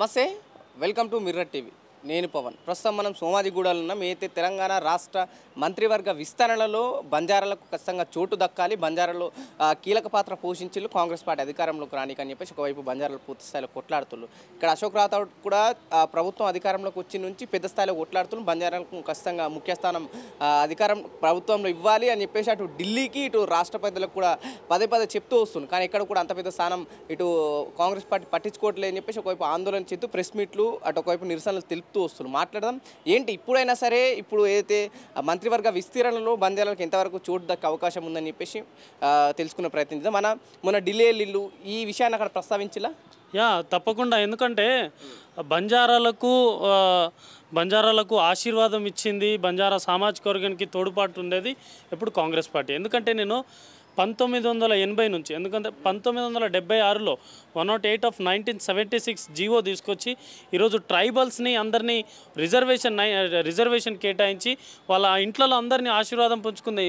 నమస్తే, welcome to mirror TV. నేను పవన్. ప్రస్తుతం మనం సోమాజిగూడలో ఉన్నాం. అయితే తెలంగాణ రాష్ట్ర మంత్రివర్గ విస్తరణలో బంజారాలకు ఖచ్చితంగా చోటు దక్కాలి, బంజారాలో కీలక పాత్ర పోషించారు కాంగ్రెస్ పార్టీ అధికారంలోకి రానికని చెప్పేసి ఒకవైపు బంజారాలు పూర్తి స్థాయిలో కొట్లాడుతున్నారు. ఇక్కడ అశోక్ రాథోడ్ కూడా ప్రభుత్వం అధికారంలోకి వచ్చి నుంచి పెద్ద స్థాయిలో కొట్లాడుతున్నారు. బంజారాలకు ఖచ్చితంగా ముఖ్య స్థానం అధికారం ప్రభుత్వంలో ఇవ్వాలి అని చెప్పేసి అటు ఢిల్లీకి ఇటు రాష్ట్ర పెద్దలకు కూడా పదే పదే చెప్తూ వస్తుంది. కానీ ఎక్కడ కూడా అంత పెద్ద స్థానం ఇటు కాంగ్రెస్ పార్టీ పట్టించుకోవట్లేదని చెప్పేసి ఒకవైపు ఆందోళన చేస్తూ ప్రెస్ మీట్లు అటు ఒకవైపు నిరసనలు తెలుపుతూ వస్తున్నారు. మాట్లాడదాం ఏంటి ఇప్పుడైనా సరే, ఇప్పుడు ఏదైతే మంత్రివర్గ విస్తీర్ణలో బంజారాలకు ఎంతవరకు చోటు దక్కే అవకాశం ఉందని చెప్పేసి తెలుసుకునే ప్రయత్నం చేద్దాం. మొన్న ఢిల్లీ ఇల్లు ఈ విషయాన్ని అక్కడ ప్రస్తావించలా? తప్పకుండా. ఎందుకంటే బంజారాలకు ఆశీర్వాదం ఇచ్చింది, బంజారా సామాజిక వర్గానికి తోడ్పాటు ఉండేది ఎప్పుడు కాంగ్రెస్ పార్టీ. ఎందుకంటే నేను 1980 నుంచి, ఎందుకంటే 1976లో 108 ఆఫ్ 1976 జీవో తీసుకొచ్చి ఈరోజు ట్రైబల్స్ని అందరినీ రిజర్వేషన్ కేటాయించి వాళ్ళ ఇంట్లో అందరినీ ఆశీర్వాదం పుంజుకుంది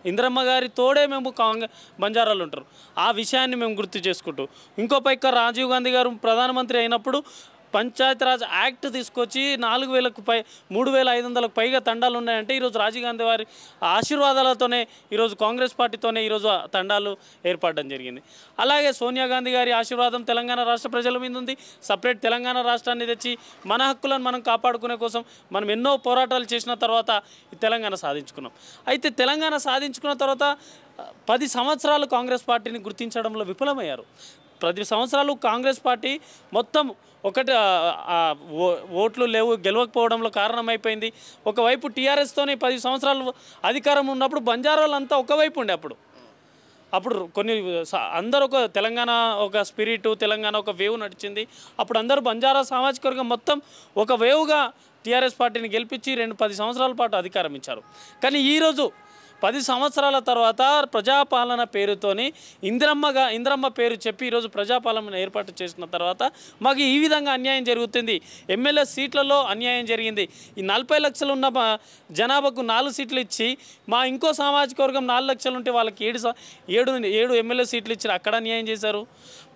ఇందిరమ్మ గారి తోడే మేము బంజారాలు ఉంటారు. ఆ విషయాన్ని మేము గుర్తు చేసుకుంటూ ఇంకో పైక రాజీవ్ గాంధీ గారు ప్రధానమంత్రి అయినప్పుడు పంచాయతీరాజ్ యాక్ట్ తీసుకొచ్చి 3,500కు పైగా తండాలు ఉన్నాయంటే ఈరోజు రాజీవ్ గాంధీ వారి ఆశీర్వాదాలతోనే ఈరోజు కాంగ్రెస్ పార్టీతోనే ఈరోజు తండాలు ఏర్పడడం జరిగింది. అలాగే సోనియా గాంధీ గారి ఆశీర్వాదం తెలంగాణ రాష్ట్ర ప్రజల మీద ఉంది. సపరేట్ తెలంగాణ రాష్ట్రాన్ని తెచ్చి మన హక్కులను మనం కాపాడుకునే కోసం మనం ఎన్నో పోరాటాలు చేసిన తర్వాత ఈ తెలంగాణ సాధించుకున్నాం. అయితే తెలంగాణ సాధించుకున్న తర్వాత 10 సంవత్సరాలు కాంగ్రెస్ పార్టీని గుర్తించడంలో విఫలమయ్యారు. 10 సంవత్సరాలు కాంగ్రెస్ పార్టీ మొత్తం ఓట్లు లేవు, గెలవకపోవడంలో కారణమైపోయింది. ఒకవైపు టీఆర్ఎస్తోనే 10 సంవత్సరాలు అధికారం ఉన్నప్పుడు బంజారాలంతా ఒకవైపు ఉండే అప్పుడు కొన్ని అందరూ తెలంగాణ ఒక స్పిరిట్, తెలంగాణ ఒక వేవ్ నడిచింది. అప్పుడు అందరూ బంజారా సామాజిక వర్గం మొత్తం ఒక వేవ్గా టీఆర్ఎస్ పార్టీని గెలిపించి 10 సంవత్సరాల పాటు అధికారం ఇచ్చారు. కానీ ఈరోజు 10 సంవత్సరాల తర్వాత ప్రజాపాలన పేరుతోని ఇందిరమ్మ పేరు చెప్పి ఈరోజు ప్రజాపాలన ఏర్పాటు చేసిన తర్వాత మాకు ఈ విధంగా అన్యాయం జరుగుతుంది. ఎమ్మెల్యే సీట్లలో అన్యాయం జరిగింది. ఈ 40 లక్షలు ఉన్న జనాభాకు 4 సీట్లు ఇచ్చి మా ఇంకో సామాజిక వర్గం 4 లక్షలు ఉంటే వాళ్ళకి 7 ఎమ్మెల్యే సీట్లు ఇచ్చారు. అక్కడ అన్యాయం చేశారు.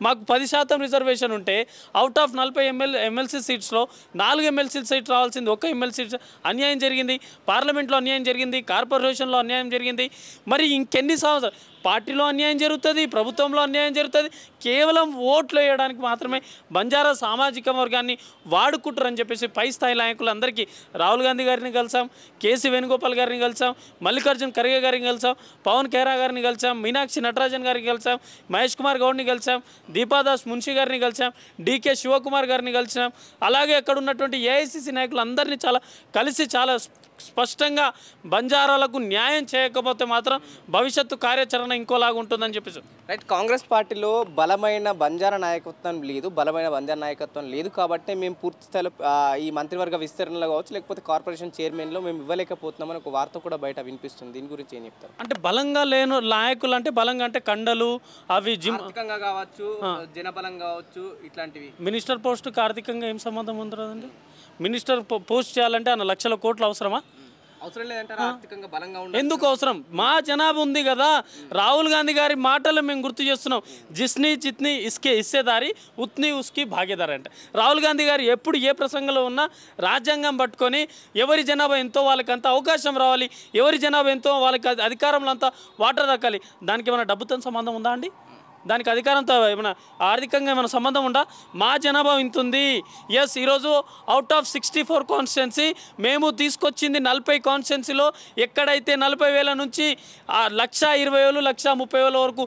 మాకు 10% రిజర్వేషన్ ఉంటే అవుట్ ఆఫ్ 40 ఎమ్మెల్సీ సీట్స్లో 4 ఎమ్మెల్సీ సీట్ రావాల్సింది 1 ఎమ్మెల్సీ సీట్ అన్యాయం జరిగింది. పార్లమెంట్లో అన్యాయం జరిగింది, కార్పొరేషన్లో అన్యాయం జరిగింది. మరి ఇంకెన్ని సంవత్సరాలు పార్టీలో అన్యాయం జరుగుతుంది, ప్రభుత్వంలో అన్యాయం జరుగుతుంది. కేవలం ఓట్లు వేయడానికి మాత్రమే బంజారా సామాజిక వర్గాన్ని వాడుకుంటారని చెప్పేసి పై స్థాయి నాయకులందరికీ రాహుల్ గాంధీ గారిని కలిసాం, కేసీ వేణుగోపాల్ గారిని కలిసాం, మల్లికార్జున్ ఖర్గే గారిని కలిసాం, పవన్ ఖేరా గారిని కలిసాం, మీనాక్షి నటరాజన్ గారిని కలిసాం, మహేష్ కుమార్ గౌడ్ని కలిసాం, దీపాదాస్ మున్షి గారిని కలిసాం, డీకే శివకుమార్ గారిని కలిసాం. అలాగే అక్కడ ఉన్నటువంటి ఏఐసిసి నాయకులు అందరినీ కలిసి చాలా స్పష్టంగా బంజారాలకు న్యాయం చేయకపోతే మాత్రం భవిష్యత్తు కార్యాచరణ ఇంకోలాగా ఉంటుందని చెప్పేసి రైట్. కాంగ్రెస్ పార్టీలో బలమైన బంజారా నాయకత్వం లేదు కాబట్టి మేము పూర్తి స్థాయిలో ఈ మంత్రివర్గ విస్తరణలో కావచ్చు, లేకపోతే కార్పొరేషన్ చైర్మన్లో మేము ఇవ్వలేకపోతున్నామని ఒక వార్త కూడా బయట వినిపిస్తుంది. దీని గురించి ఏం చెప్తారు? అంటే బలంగా లేని నాయకులు అంటే బలంగా అంటే కండలు అవి ఆర్థికంగా కావచ్చు, జనబలం కావచ్చు, ఇట్లాంటివి. మినిస్టర్ పోస్టుకి ఆర్థికంగా ఏం సంబంధం ఉంటుందండి? మినిస్టర్ పోస్ట్ చేయాలంటే అన్న లక్షల కోట్లు అవసరమా? అవసరం లేదంటారా? ఆర్థికంగా బలంగా ఎందుకు అవసరం? మా జనాభా ఉంది కదా. రాహుల్ గాంధీ గారి మాటలు మేము గుర్తు చేస్తున్నాం. జిస్ని జిత్ని ఇస్కే ఇస్సేదారి ఉత్ని ఉస్కి భాగీదారి అంటే రాహుల్ గాంధీ గారు ఎప్పుడు ఏ ప్రసంగంలో ఉన్నా రాజ్యాంగం పట్టుకొని ఎవరి జనాభా ఎంతో వాళ్ళకంత అవకాశం రావాలి, ఎవరి జనాభా ఎంతో వాళ్ళకి అధికారంలో అంతా వాటర్ దక్కాలి. దానికి ఏమైనా డబ్బుతో సంబంధం ఉందా అండి? దానికి అధికారంతో ఏమైనా ఆర్థికంగా ఏమైనా సంబంధం ఉందా? మా జనాభా ఇంత ఉంది. ఎస్, ఈరోజు అవుట్ ఆఫ్ 64 కాన్స్టిట్యున్సీ మేము తీసుకొచ్చింది 40 కాన్స్టిట్యున్సీలో ఎక్కడైతే 40,000 నుంచి 1,20,000, 1,30,000 వరకు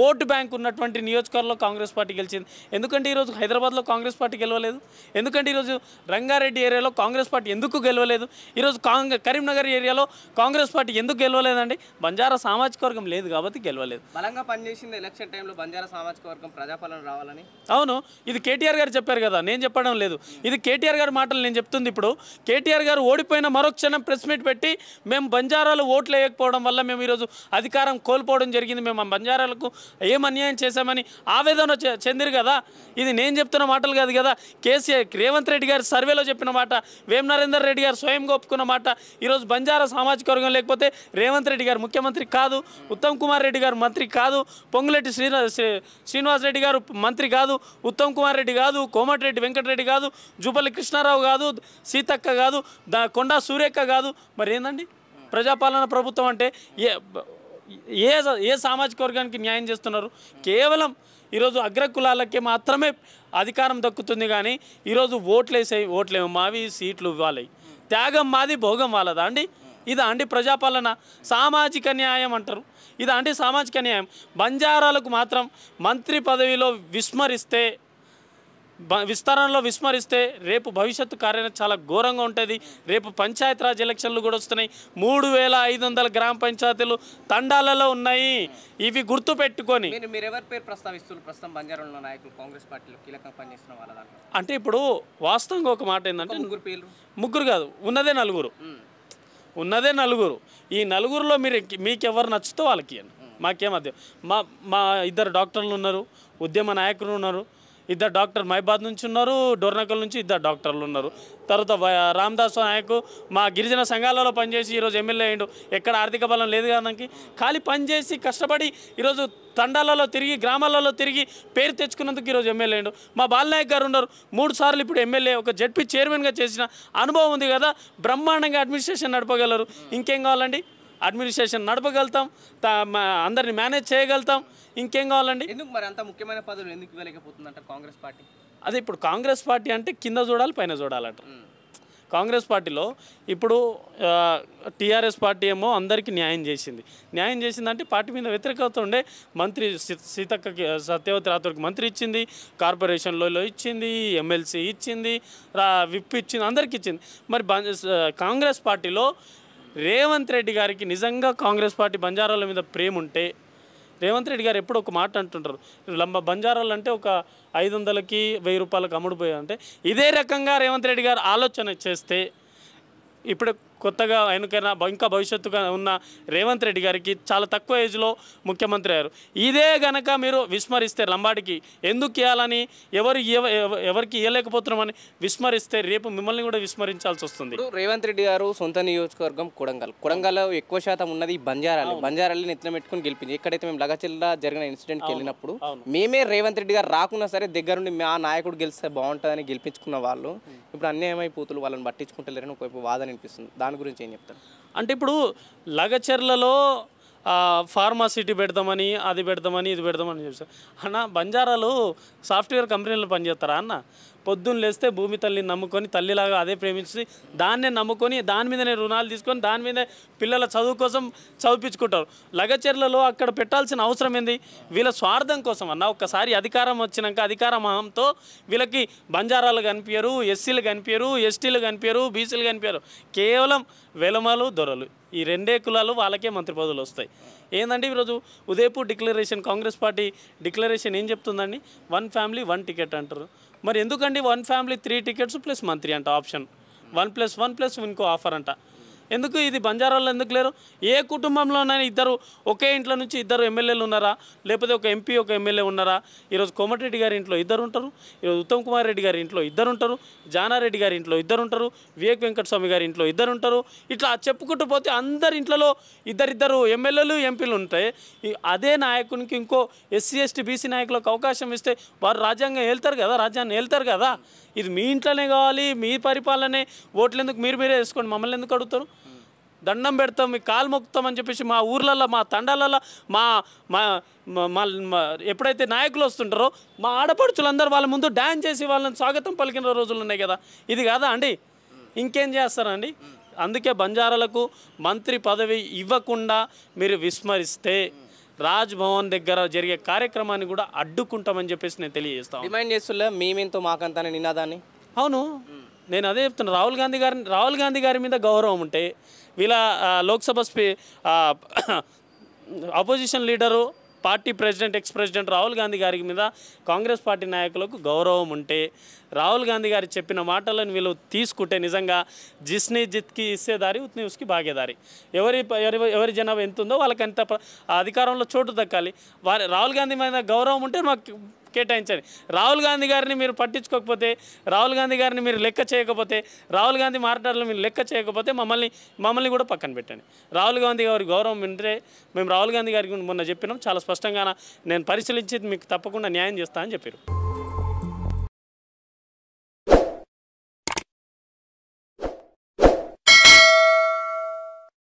ఓటు బ్యాంక్ ఉన్నటువంటి నియోజకవర్గంలో కాంగ్రెస్ పార్టీ గెలిచింది. ఎందుకంటే ఈరోజు హైదరాబాద్లో కాంగ్రెస్ పార్టీ గెలవలేదు? ఎందుకంటే ఈరోజు రంగారెడ్డి ఏరియాలో కాంగ్రెస్ పార్టీ ఎందుకు గెలవలేదు? ఈరోజు కరీంనగర్ ఏరియాలో కాంగ్రెస్ పార్టీ ఎందుకు గెలవలేదండి? బంజారా సామాజిక వర్గం లేదు కాబట్టి గెలవలేదు. బలంగా పనిచేసింది ఎలక్షన్ టైంలో బంజారా సామాజిక వర్గం ప్రజాపాలన రావాలని. అవును, ఇది కేటీఆర్ గారు చెప్పారు కదా, నేను చెప్పడం లేదు. ఇది కేటీఆర్ గారి మాటలు నేను చెప్తుంది. ఇప్పుడు కేటీఆర్ గారు ఓడిపోయిన మరొక్షణం ప్రెస్ మీట్ పెట్టి మేము బంజారాలు ఓట్లు వేయకపోవడం వల్ల మేము ఈరోజు అధికారం కోల్పోవడం జరిగింది, మేము బంజారాలకు ఏం అన్యాయం చేశామని ఆవేదన చెందిరు కదా. ఇది నేను చెప్తున్న మాటలు కాదు కదా. రేవంత్ రెడ్డి గారు సర్వేలో చెప్పిన మాట, వేం నరేందర్ రెడ్డి గారు స్వయంగా ఒప్పుకున్న మాట. ఈరోజు బంజారా సామాజిక వర్గం లేకపోతే రేవంత్ రెడ్డి గారు ముఖ్యమంత్రి కాదు, ఉత్తమ్ కుమార్ రెడ్డి గారు మంత్రి కాదు, పొంగులేటి శ్రీనివాస్ రెడ్డి గారు మంత్రి కాదు, ఉత్తమ్ కుమార్ రెడ్డి కాదు, కోమటిరెడ్డి వెంకటరెడ్డి కాదు, జూపల్లి కృష్ణారావు కాదు, సీతక్క కాదు, కొండా సూర్యక్క కాదు. మరి ఏందండి ప్రజాపాలన ప్రభుత్వం అంటే? ఏ ఏ సామాజిక వర్గానికి న్యాయం చేస్తున్నారు? కేవలం ఈరోజు అగ్రకులాలకే మాత్రమే అధికారం దక్కుతుంది. కానీ ఈరోజు ఓట్లేమో మావి, సీట్లు ఇవ్వాలి, త్యాగం మాది, భోగం వాళ్ళదా అండి? ఇదా అండి ప్రజాపాలన? సామాజిక న్యాయం అంటారు, ఇదా అండి సామాజిక న్యాయం? బంజారాలకు మాత్రం మంత్రి పదవిలో విస్తరణలో విస్మరిస్తే రేపు భవిష్యత్తు కార్యాచరణ చాలా ఘోరంగా ఉంటుంది. రేపు పంచాయతీరాజ్ ఎలక్షన్లు కూడా వస్తున్నాయి. 3500 గ్రామ పంచాయతీలు తండాలలో ఉన్నాయి. ఇవి గుర్తు పెట్టుకొని మీరు ఎవరి పేరు ప్రస్తావిస్తున్నారు? ప్రస్తుతం బంజారాలో నాయకులు కాంగ్రెస్ పార్టీలో కీలకంగా పనిచేస్తున్న వాళ్ళ దాంట్లో అంటే ఇప్పుడు వాస్తవంగా ఒక మాట ఏంటంటే, ముగ్గురు కాదు, ఉన్నదే నలుగురు. ఈ నలుగురులో మీకు ఎవరు నచ్చుతో వాళ్ళకి ఇవ్వండి, మాకేమద్దు. మా 2 డాక్టర్లు ఉన్నారు, ఉద్యమ నాయకులు ఉన్నారు, 2 డాక్టర్ మైబాద్ నుంచి ఉన్నారు, డోర్నకల్ నుంచి 2 డాక్టర్లు ఉన్నారు. తర్వాత రామదాస్ నాయకు మా గిరిజన సంఘాలలో పనిచేసి ఈరోజు ఎమ్మెల్యే అయ్యిండు. ఎక్కడ ఆర్థిక బలం లేదు కదానికి, ఖాళీ పనిచేసి కష్టపడి ఈరోజు తండాలలో తిరిగి, గ్రామాలలో తిరిగి పేరు తెచ్చుకున్నందుకు ఈరోజు ఎమ్మెల్యే అయ్యిండు. మా బాలనాయక్ గారు ఉన్నారు, 3 సార్లు ఇప్పుడు ఎమ్మెల్యే, ఒక జడ్పీ చైర్మన్గా చేసిన అనుభవం ఉంది కదా, బ్రహ్మాండంగా అడ్మినిస్ట్రేషన్ నడపగలరు. ఇంకేం కావాలండి? అడ్మినిస్ట్రేషన్ నడపగలుగుతాం, అందరిని మేనేజ్ చేయగలుగుతాం, ఇంకేం కావాలండి? ఎందుకు మరి అంత ముఖ్యమైన పదవులు ఎందుకు ఇవ్వలేకపోతుందంట కాంగ్రెస్ పార్టీ? అదే ఇప్పుడు కాంగ్రెస్ పార్టీ అంటే కింద చూడాలి, పైన చూడాలంట. కాంగ్రెస్ పార్టీలో ఇప్పుడు టీఆర్ఎస్ పార్టీ ఏమో అందరికీ న్యాయం చేసిందంటే పార్టీ మీద వ్యతిరేకత ఉండే మంత్రి సీతక్కకి, సత్యవతి రాథోడ్కి మంత్రి ఇచ్చింది, కార్పొరేషన్లో ఇచ్చింది, ఎమ్మెల్సీ ఇచ్చింది, విప్ ఇచ్చింది, అందరికి ఇచ్చింది. మరి కాంగ్రెస్ పార్టీలో రేవంత్ రెడ్డి గారికి నిజంగా కాంగ్రెస్ పార్టీ బంజారాల మీద ప్రేమ ఉంటే, రేవంత్ రెడ్డి గారు ఎప్పుడు ఒక మాట అంటుంటారు, బంజారాలు అంటే ఒక 500కి 1000 రూపాయలకు అమ్ముడుపోయాయంటే, ఇదే రకంగా రేవంత్ రెడ్డి గారు ఆలోచన చేస్తే ఇప్పుడు కొత్తగా ఎన్నికైనా ఇంకా భవిష్యత్తుగా ఉన్న రేవంత్ రెడ్డి గారికి చాలా తక్కువ ఏజ్లో ముఖ్యమంత్రి అయ్యారు. ఇదే గనక మీరు విస్మరిస్తే, లంబాడికి ఎందుకు ఇవ్వాలని, ఎవరికి ఇవ్వలేకపోతున్నామని విస్మరిస్తే రేపు మిమ్మల్ని కూడా విస్మరించాల్సి వస్తుంది. రేవంత్ రెడ్డి గారు సొంత నియోజకవర్గం కొడంగల్లో ఎక్కువ శాతం ఉన్నది బంజారాలు నెత్తిన పెట్టుకుని గెలిపింది. ఎక్కడైతే మేము లగచెల్లా జరిగిన ఇన్సిడెంట్కి వెళ్ళినప్పుడు మేమే రేవంత్ రెడ్డి గారు రాకున్నా సరే దగ్గరుండి మా నాయకుడు గెలిస్తే బాగుంటుందని గెలిపించుకున్న వాళ్ళు ఇప్పుడు అన్యాయమైపోతులు, వాళ్ళని పట్టించుకుంటలేరని ఒకవైపు వాదన అనిపిస్తుంది. దాని గురించి ఏం చెప్తారు? అంటే ఇప్పుడు లగచెర్లలో ఫార్మాసిటీ పెడదామని, అది పెడదామని, ఇది పెడదామని చెప్తారు అన్న. బంజారాలు సాఫ్ట్వేర్ కంపెనీలో పనిచేస్తారా అన్న? పొద్దున్న లేస్తే భూమి తల్లిని నమ్ముకొని, తల్లిలాగా అదే ప్రేమించి దాన్నే నమ్ముకొని, దాని మీదనే రుణాలు తీసుకొని, దాని మీదే పిల్లల చదువు కోసం చదివించుకుంటారు. లగచెర్లలో అక్కడ పెట్టాల్సిన అవసరం ఏంది? వీళ్ళ స్వార్థం కోసం అన్న. ఒక్కసారి అధికారం వచ్చినాక అధికారమహంతో వీళ్ళకి బంజారాలు కనిపించరు, ఎస్సీలు కనిపించరు, ఎస్టీలు కనిపించరు, బీసీలు కనిపించరు. కేవలం వెలమలు, దొరలు, ఈ 2 కులాలు వాళ్ళకే మంత్రి పదవులు వస్తాయి. ఏంటంటే ఈరోజు Udaipur declaration, Congress party declaration ఏం చెప్తుందండి? 1 ఫ్యామిలీ 1 టికెట్ అంటారు. మరి ఎందుకండి 1 ఫ్యామిలీ 3 టికెట్స్ ప్లస్ మంత్రి అంట ఆప్షన్, 1+1+ ఇంకో ఆఫర్ అంట. ఎందుకు ఇది బంజారాల్లో ఎందుకు లేరు? ఏ కుటుంబంలోనైనా ఒకే ఇంట్లో నుంచి 2 ఎమ్మెల్యేలు ఉన్నారా? లేకపోతే ఒక ఎంపీ, ఒక ఎమ్మెల్యే ఉన్నారా? ఈరోజు కోమటిరెడ్డి గారి ఇంట్లో 2 ఉంటారు, ఈరోజు ఉత్తమ్ కుమార్ రెడ్డి గారి ఇంట్లో 2 ఉంటారు, జానారెడ్డి గారి ఇంట్లో 2 ఉంటారు, వివేక్ వెంకటస్వామి గారి ఇంట్లో 2 ఉంటారు. ఇట్లా చెప్పుకుంటూ పోతే అందరి ఇంట్లో 2 ఎమ్మెల్యేలు, ఎంపీలు ఉంటాయి. అదే నాయకునికి ఇంకో ఎస్సీ, ఎస్టీ, బీసీ నాయకులకు అవకాశం ఇస్తే వారు రాజ్యాంగం వెళ్తారు కదా. ఇది మీ ఇంట్లోనే కావాలి, మీ పరిపాలనే, ఓట్లు ఎందుకు మీరే వేసుకోండి, మమ్మల్ని ఎందుకు అడుగుతారు? దండం పెడతాం, మీ కాలు మొక్కుతామని చెప్పేసి మా ఊర్లలో, మా తండాలలో, ఎప్పుడైతే నాయకులు వస్తుంటారో మా ఆడపడుచులందరూ వాళ్ళ ముందు డ్యాన్స్ చేసి వాళ్ళని స్వాగతం పలికిన రోజులు ఉన్నాయి కదా. ఇది కాదా అండి? ఇంకేం చేస్తారండి? అందుకే బంజారాలకు మంత్రి పదవి ఇవ్వకుండా మీరు విస్మరిస్తే రాజ్భవన్ దగ్గర జరిగే కార్యక్రమాన్ని కూడా అడ్డుకుంటామని చెప్పేసి నేను తెలియజేస్తాను. డిమాండ్ చేస్తున్నా మేమేంతో మాకంతానే నినాదాన్ని. అవును, నేను అదే చెప్తున్నా. రాహుల్ గాంధీ గారి మీద గౌరవం ఉంటే, వీళ్ళ Lok Sabha opposition leader, party president, ex president Rahul Gandhi గారి మీద కాంగ్రెస్ పార్టీ నాయకులకు గౌరవం ఉంటే, రాహుల్ గాంధీ గారు చెప్పిన మాటలను వీళ్ళు తీసుకుంటే నిజంగా జిస్ని జిత్కి ఇచ్చేదారి ఉత్ని ఉస్కి భాగేదారి. ఎవరి జనాభా ఎంత ఉందో వాళ్ళకి అంత ఆ అధికారంలో చోటు దక్కాలి. రాహుల్ గాంధీ మీద గౌరవం ఉంటే మాకు కేటాయించండి. రాహుల్ గాంధీ గారిని మీరు పట్టించుకోకపోతే, రాహుల్ గాంధీ గారిని మీరు లెక్క చేయకపోతే, రాహుల్ గాంధీ మాట్లాడాలని మీరు లెక్క చేయకపోతే మమ్మల్ని కూడా పక్కన పెట్టండి. రాహుల్ గాంధీ గారి గౌరవం ఉంటే మేము రాహుల్ గాంధీ గారికి మొన్న చెప్పినాం, చాలా స్పష్టంగా నేను పరిశీలించి మీకు తప్పకుండా న్యాయం చేస్తా అని చెప్పారు.